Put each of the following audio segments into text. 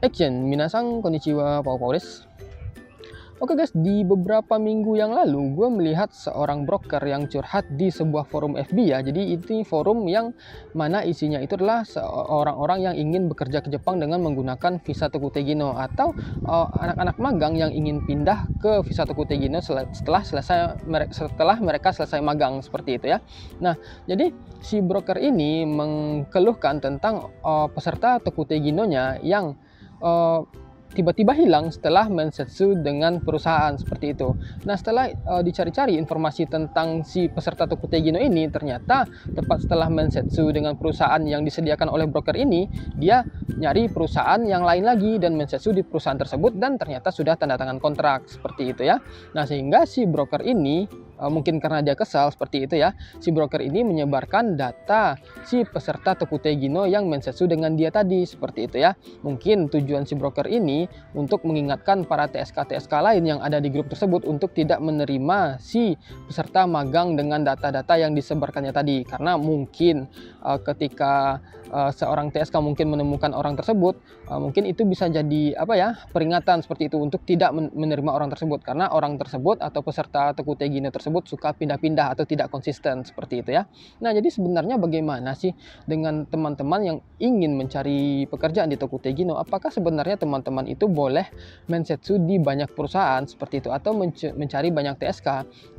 Action, minasan konnichiwa, Pao desu. Oke guys, di beberapa minggu yang lalu gue melihat seorang broker yang curhat di sebuah forum FB ya. Jadi itu forum yang mana isinya itu adalah orang-orang yang ingin bekerja ke Jepang dengan menggunakan visa Tokutei Gino, atau anak-anak magang yang ingin pindah ke visa Tokutei Gino setelah mereka selesai magang, seperti itu ya. Nah, jadi si broker ini mengeluhkan tentang peserta Tokutei Gino-nya yang tiba-tiba hilang setelah mensetsu dengan perusahaan, seperti itu. Nah, setelah dicari-cari informasi tentang si peserta Tokutei Gino ini, ternyata tepat setelah mensetsu dengan perusahaan yang disediakan oleh broker ini, dia nyari perusahaan yang lain lagi dan mensetsu di perusahaan tersebut, dan ternyata sudah tanda tangan kontrak, seperti itu ya. Nah, sehingga si broker ini mungkin karena dia kesal, seperti itu ya, si broker ini menyebarkan data si peserta Tokutei Gino yang mensetsu dengan dia tadi, seperti itu ya. Mungkin tujuan si broker ini untuk mengingatkan para TSK lain yang ada di grup tersebut untuk tidak menerima si peserta magang dengan data-data yang disebarkannya tadi, karena mungkin ketika seorang TSK mungkin menemukan orang tersebut, mungkin itu bisa jadi peringatan seperti itu untuk tidak menerima orang tersebut, karena orang tersebut atau peserta Tokutei Gino tersebut suka pindah-pindah atau tidak konsisten, seperti itu ya. Nah, jadi sebenarnya bagaimana sih dengan teman-teman yang ingin mencari pekerjaan di Tokutei Gino? Apakah sebenarnya teman-teman itu boleh mensetsu di banyak perusahaan seperti itu, atau mencari banyak TSK?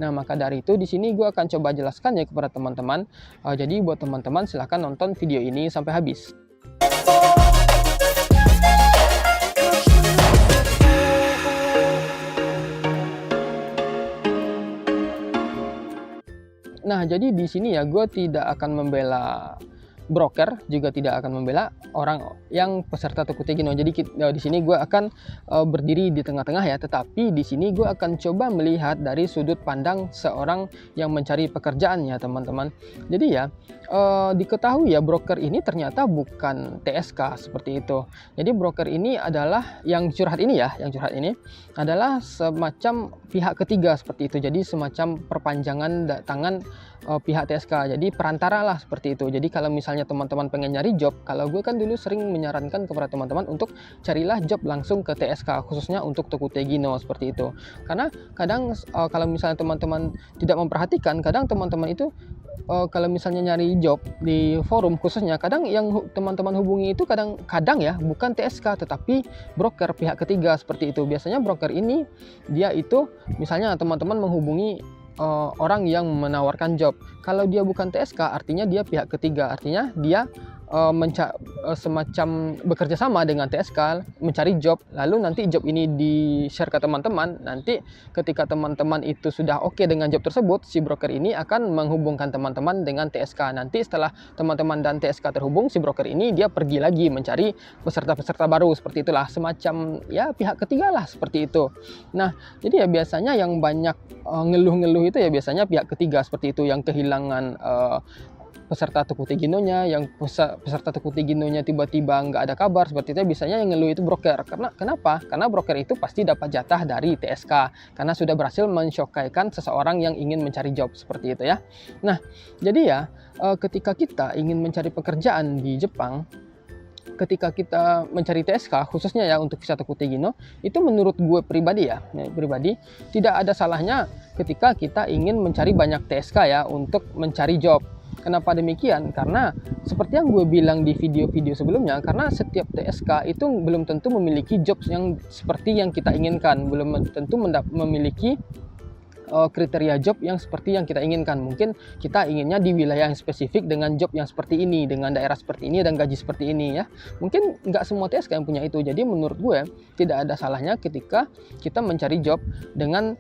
Nah, maka dari itu di sini gue akan coba jelaskannya kepada teman-teman. Jadi buat teman-teman silahkan nonton video ini sampai habis. Nah, jadi di sini ya gue tidak akan membela broker, juga tidak akan membela orang yang peserta Tokutei Gino. Jadi di sini gue akan berdiri di tengah-tengah ya, tetapi di sini gue akan coba melihat dari sudut pandang seorang yang mencari pekerjaan ya, teman-teman. Jadi ya diketahui ya, broker ini ternyata bukan TSK, seperti itu. Jadi broker ini adalah yang curhat ini adalah semacam pihak ketiga, seperti itu. Jadi semacam perpanjangan tangan pihak TSK, jadi perantara lah, seperti itu. Jadi kalau misalnya teman-teman pengen nyari job, kalau gue kan dulu sering menyarankan kepada teman-teman untuk carilah job langsung ke TSK, khususnya untuk Tokutei Gino, seperti itu. Karena kadang kalau misalnya teman-teman tidak memperhatikan, kadang teman-teman itu kalau misalnya nyari job di forum khususnya, kadang yang teman-teman hubungi itu kadang ya bukan TSK tetapi broker pihak ketiga, seperti itu. Biasanya broker ini dia itu misalnya teman-teman menghubungi orang yang menawarkan job. Kalau dia bukan TSK artinya dia pihak ketiga, artinya dia semacam bekerja sama dengan TSK mencari job, lalu nanti job ini di-share ke teman-teman. Nanti ketika teman-teman itu sudah oke dengan job tersebut, si broker ini akan menghubungkan teman-teman dengan TSK. Nanti setelah teman-teman dan TSK terhubung, si broker ini dia pergi lagi mencari peserta-peserta baru, seperti itulah, semacam ya pihak ketiga lah, seperti itu. Nah, jadi ya biasanya yang banyak ngeluh-ngeluh itu ya biasanya pihak ketiga, seperti itu, yang kehilangan peserta Tokutei Gino-nya, yang peserta Tokutei Gino-nya tiba-tiba nggak ada kabar, seperti itu. Biasanya yang ngeluh itu broker. Kenapa? Karena broker itu pasti dapat jatah dari TSK karena sudah berhasil mensyokaikan seseorang yang ingin mencari job, seperti itu ya. Nah, jadi ya ketika kita ingin mencari pekerjaan di Jepang, ketika kita mencari TSK khususnya ya untuk visa Tokutei Gino, itu menurut gue pribadi tidak ada salahnya ketika kita ingin mencari banyak TSK ya untuk mencari job. Kenapa demikian? Karena seperti yang gue bilang di video-video sebelumnya, karena setiap TSK itu belum tentu memiliki job yang seperti yang kita inginkan, belum tentu memiliki kriteria job yang seperti yang kita inginkan. Mungkin kita inginnya di wilayah yang spesifik dengan job yang seperti ini, dengan daerah seperti ini dan gaji seperti ini ya. Mungkin nggak semua TSK yang punya itu. Jadi menurut gue tidak ada salahnya ketika kita mencari job dengan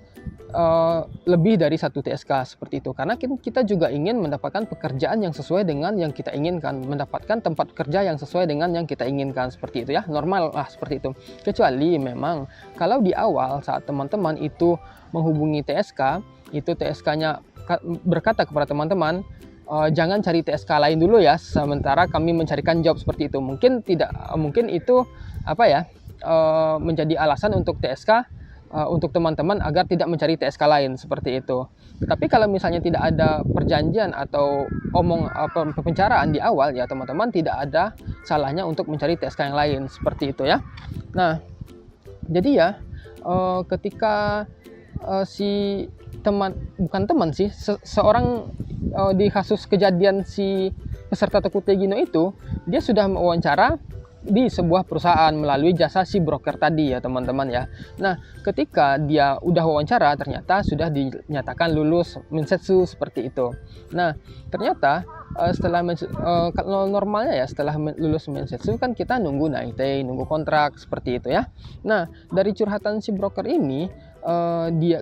lebih dari satu TSK, seperti itu. Karena kita juga ingin mendapatkan pekerjaan yang sesuai dengan yang kita inginkan, mendapatkan tempat kerja yang sesuai dengan yang kita inginkan, seperti itu ya. Normal lah, seperti itu. Kecuali memang kalau di awal saat teman-teman itu menghubungi TSK, itu TSK-nya berkata kepada teman-teman, jangan cari TSK lain dulu ya, sementara kami mencarikan job, seperti itu. Mungkin itu menjadi alasan untuk TSK untuk teman-teman agar tidak mencari TSK lain seperti itu. Tapi kalau misalnya tidak ada perjanjian atau pembicaraan di awal, ya teman-teman tidak ada salahnya untuk mencari TSK yang lain seperti itu ya. Nah, jadi ya ketika si bukan teman sih, seorang di kasus kejadian si peserta Tokutegino itu, dia sudah mewawancara di sebuah perusahaan melalui jasa si broker tadi ya teman-teman ya. Nah, ketika dia udah wawancara ternyata sudah dinyatakan lulus Mensetsu seperti itu. Nah, ternyata kalau normalnya ya setelah lulus Mensetsu kan kita nunggu naitei, nunggu kontrak seperti itu ya. Nah, dari curhatan si broker ini,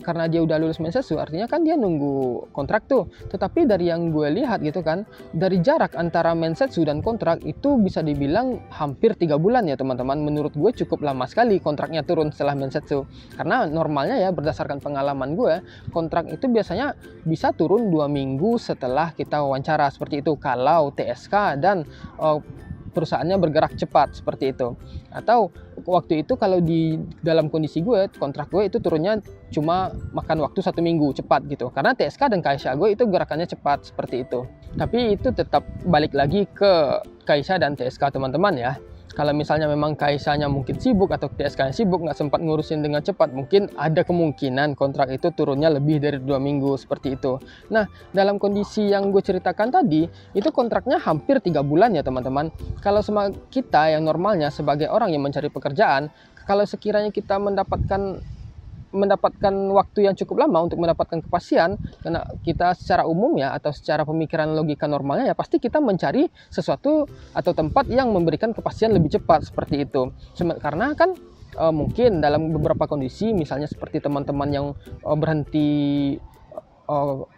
karena dia udah lulus Mensetsu artinya kan dia nunggu kontrak tuh. Tetapi dari yang gue lihat gitu kan, dari jarak antara Mensetsu dan kontrak itu bisa dibilang hampir 3 bulan ya teman-teman. Menurut gue cukup lama sekali kontraknya turun setelah Mensetsu. Karena normalnya ya berdasarkan pengalaman gue, kontrak itu biasanya bisa turun 2 minggu setelah kita wawancara seperti itu kalau TSK dan perusahaannya bergerak cepat seperti itu. Atau waktu itu kalau di dalam kondisi gue, kontrak gue itu turunnya cuma makan waktu 1 minggu cepat gitu. Karena TSK dan Kaisha gue itu gerakannya cepat seperti itu. Tapi itu tetap balik lagi ke Kaisha dan TSK teman-teman ya. Kalau misalnya memang Kaishanya mungkin sibuk atau TSK-nya sibuk, nggak sempat ngurusin dengan cepat, mungkin ada kemungkinan kontrak itu turunnya lebih dari 2 minggu seperti itu. Nah, dalam kondisi yang gue ceritakan tadi, itu kontraknya hampir 3 bulan ya teman-teman. Kalau sama kita yang normalnya sebagai orang yang mencari pekerjaan, kalau sekiranya kita mendapatkan waktu yang cukup lama untuk mendapatkan kepastian, karena kita secara umum ya atau secara pemikiran logika normalnya ya pasti kita mencari sesuatu atau tempat yang memberikan kepastian lebih cepat seperti itu. Karena kan mungkin dalam beberapa kondisi misalnya seperti teman-teman yang berhenti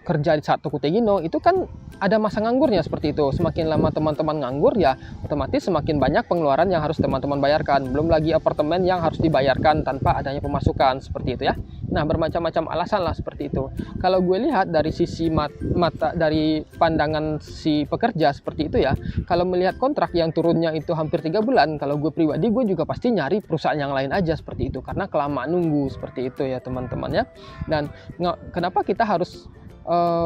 kerja di saat Tokutegino itu kan ada masa nganggurnya seperti itu. Semakin lama teman-teman nganggur ya otomatis semakin banyak pengeluaran yang harus teman-teman bayarkan, belum lagi apartemen yang harus dibayarkan tanpa adanya pemasukan seperti itu ya. Nah, bermacam-macam alasan lah seperti itu. Kalau gue lihat dari sisi mata dari pandangan si pekerja seperti itu ya, kalau melihat kontrak yang turunnya itu hampir 3 bulan, kalau gue pribadi gue juga pasti nyari perusahaan yang lain aja seperti itu karena kelamaan nunggu seperti itu ya teman-teman ya. Dan kenapa kita harus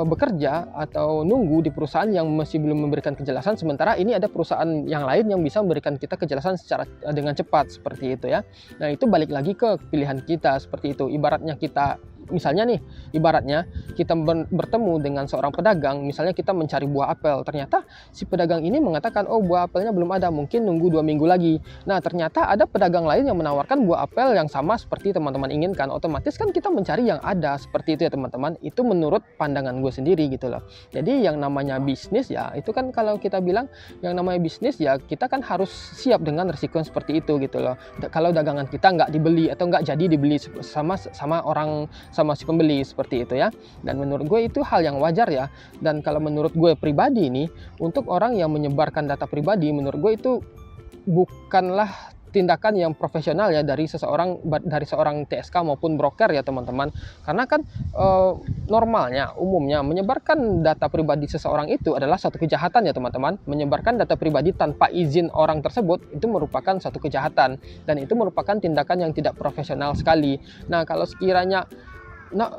bekerja atau nunggu di perusahaan yang masih belum memberikan kejelasan, sementara ini ada perusahaan yang lain yang bisa memberikan kita kejelasan dengan cepat seperti itu ya. Nah, itu balik lagi ke pilihan kita seperti itu. Ibaratnya kita misalnya nih, ibaratnya kita bertemu dengan seorang pedagang, misalnya kita mencari buah apel, ternyata si pedagang ini mengatakan, oh buah apelnya belum ada, mungkin nunggu 2 minggu lagi. Nah, ternyata ada pedagang lain yang menawarkan buah apel yang sama seperti teman-teman inginkan, otomatis kan kita mencari yang ada seperti itu ya teman-teman. Itu menurut pandangan gue sendiri gitu loh. Jadi yang namanya bisnis ya, itu kan kalau kita bilang yang namanya bisnis ya, kita kan harus siap dengan risiko seperti itu gitu loh. Kalau dagangan kita nggak dibeli atau nggak jadi dibeli sama si pembeli seperti itu ya. Dan menurut gue itu hal yang wajar ya. Dan kalau menurut gue pribadi ini, untuk orang yang menyebarkan data pribadi, menurut gue itu bukanlah tindakan yang profesional ya dari seorang TSK maupun broker ya teman-teman. Karena kan normalnya, umumnya menyebarkan data pribadi seseorang itu adalah satu kejahatan ya teman-teman. Menyebarkan data pribadi tanpa izin orang tersebut itu merupakan satu kejahatan dan itu merupakan tindakan yang tidak profesional sekali. Nah, kalau sekiranya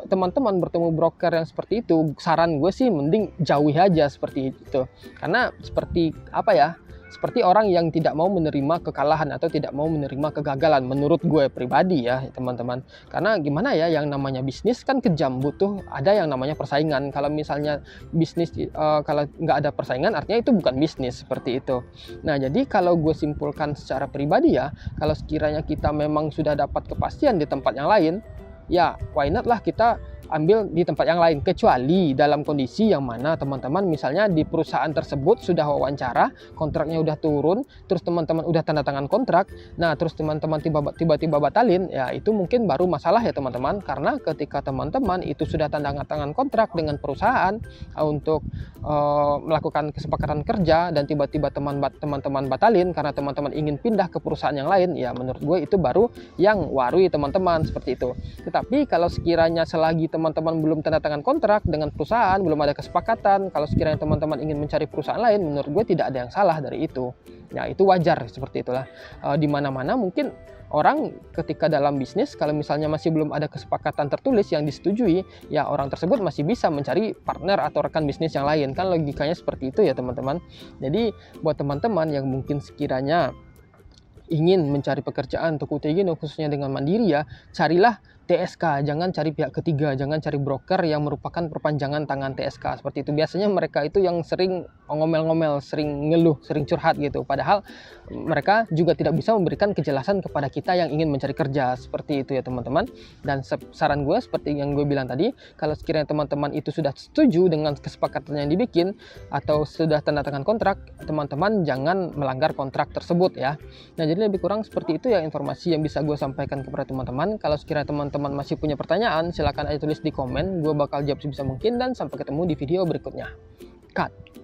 teman-teman bertemu broker yang seperti itu, saran gue sih mending jauhi aja seperti itu. Karena seperti apa ya? Seperti orang yang tidak mau menerima kekalahan atau tidak mau menerima kegagalan menurut gue pribadi ya teman-teman. Karena gimana ya, yang namanya bisnis kan kejam, butuh ada yang namanya persaingan. Kalau misalnya bisnis kalau nggak ada persaingan artinya itu bukan bisnis seperti itu. Nah, jadi kalau gue simpulkan secara pribadi ya, kalau sekiranya kita memang sudah dapat kepastian di tempat yang lain, ya why not lah kita ambil di tempat yang lain, kecuali dalam kondisi yang mana teman-teman misalnya di perusahaan tersebut sudah wawancara, kontraknya udah turun, terus teman-teman udah tanda tangan kontrak, nah terus teman-teman tiba-tiba batalin, ya itu mungkin baru masalah ya teman-teman. Karena ketika teman-teman itu sudah tanda tangan kontrak dengan perusahaan untuk melakukan kesepakatan kerja dan tiba-tiba teman-teman batalin karena teman-teman ingin pindah ke perusahaan yang lain, ya menurut gue itu baru yang warui teman-teman seperti itu. Tetapi kalau sekiranya selagi teman-teman belum tanda tangan kontrak dengan perusahaan, belum ada kesepakatan, kalau sekiranya teman-teman ingin mencari perusahaan lain, menurut gue tidak ada yang salah dari itu. Ya itu wajar seperti itulah. Di mana-mana mungkin orang ketika dalam bisnis, kalau misalnya masih belum ada kesepakatan tertulis yang disetujui, ya orang tersebut masih bisa mencari partner atau rekan bisnis yang lain. Kan logikanya seperti itu ya teman-teman. Jadi buat teman-teman yang mungkin sekiranya ingin mencari pekerjaan untuk UTG khususnya dengan mandiri ya, carilah TSK, jangan cari pihak ketiga, jangan cari broker yang merupakan perpanjangan tangan TSK. Seperti itu. Biasanya mereka itu yang sering ngomel-ngomel, sering ngeluh, sering curhat gitu. Padahal mereka juga tidak bisa memberikan kejelasan kepada kita yang ingin mencari kerja. Seperti itu ya teman-teman. Dan saran gue seperti yang gue bilang tadi, kalau sekiranya teman-teman itu sudah setuju dengan kesepakatan yang dibikin atau sudah tanda tangan kontrak, teman-teman jangan melanggar kontrak tersebut ya. Nah, jadi lebih kurang seperti itu ya informasi yang bisa gue sampaikan kepada teman-teman. Kalau sekiranya teman-teman masih punya pertanyaan, silahkan aja tulis di komen. Gue bakal jawab sebisa mungkin dan sampai ketemu di video berikutnya. Cut.